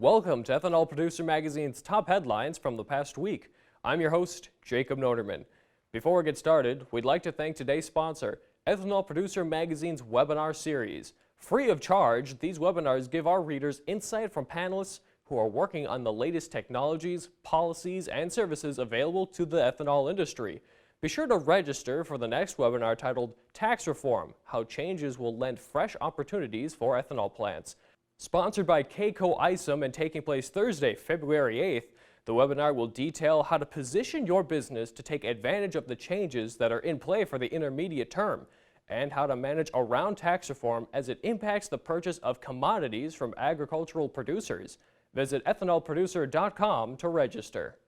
Welcome to Ethanol Producer Magazine's top headlines from the past week. I'm your host, Jacob Noterman. Before we get started, we'd like to thank today's sponsor, Ethanol Producer Magazine's webinar series. Free of charge, these webinars give our readers insight from panelists who are working on the latest technologies, policies, and services available to the ethanol industry. Be sure to register for the next webinar titled Tax Reform: How Changes Will Lend Fresh Opportunities for Ethanol Plants. Sponsored by KCO ISOM and taking place Thursday, February 8th, the webinar will detail how to position your business to take advantage of the changes that are in play for the intermediate term, and how to manage around tax reform as it impacts the purchase of commodities from agricultural producers. Visit ethanolproducer.com to register.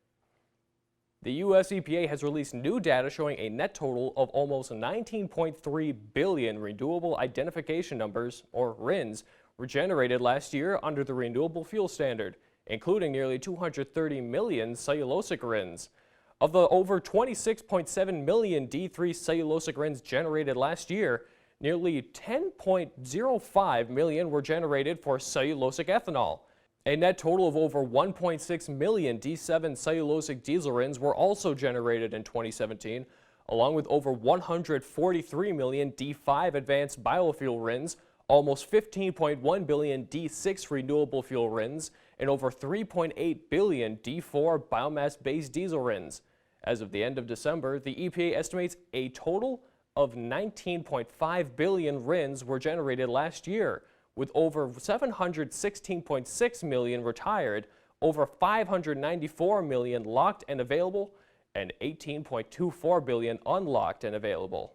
The U.S. EPA has released new data showing a net total of almost 19.3 billion renewable identification numbers, or RINs, were generated last year under the Renewable Fuel Standard, including nearly 230 million cellulosic RINs. Of the over 26.7 million D3 cellulosic RINs generated last year, nearly 10.05 million were generated for cellulosic ethanol. A net total of over 1.6 million D7 cellulosic diesel RINs were also generated in 2017, along with over 143 million D5 advanced biofuel RINs, almost 15.1 billion D6 renewable fuel RINs, and over 3.8 billion D4 biomass-based diesel RINs. As of the end of December, the EPA estimates a total of 19.5 billion RINs were generated last year, with over 716.6 million retired, over 594 million locked and available, and 18.24 billion unlocked and available.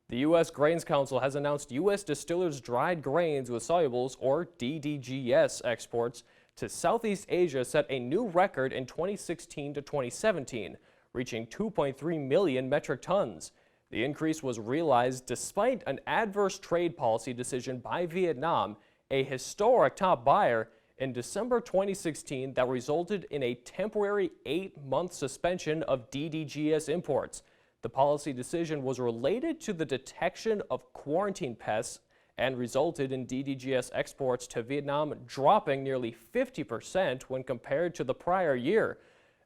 The U.S. Grains Council has announced U.S. distillers' dried grains with solubles, or DDGS, exports to Southeast Asia set a new record in 2016 to 2017, reaching 2.3 million metric tons. The increase was realized despite an adverse trade policy decision by Vietnam, a historic top buyer, in December 2016 that resulted in a temporary 8-month suspension of DDGS imports. The policy decision was related to the detection of quarantine pests and resulted in DDGS exports to Vietnam dropping nearly 50% when compared to the prior year.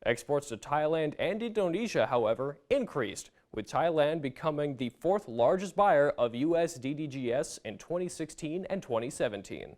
Exports to Thailand and Indonesia, however, increased, with Thailand becoming the fourth largest buyer of U.S. DDGS in 2016 and 2017.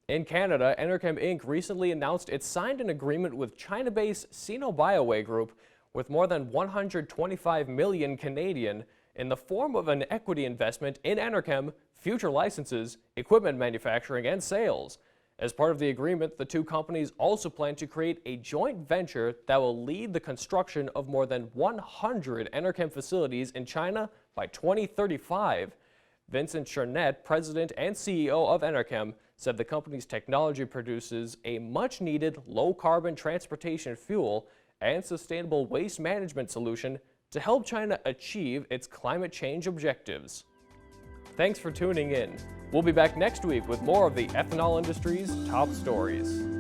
In Canada, Enerchem Inc. recently announced it signed an agreement with China-based Sino Bioway Group with more than 125 million Canadian in the form of an equity investment in Enerchem, future licenses, equipment manufacturing, and sales. As part of the agreement, the two companies also plan to create a joint venture that will lead the construction of more than 100 Enerchem facilities in China by 2035. Vincent Charnett, president and CEO of Enerchem, said the company's technology produces a much-needed low-carbon transportation fuel and sustainable waste management solution to help China achieve its climate change objectives. Thanks for tuning in. We'll be back next week with more of the ethanol industry's top stories.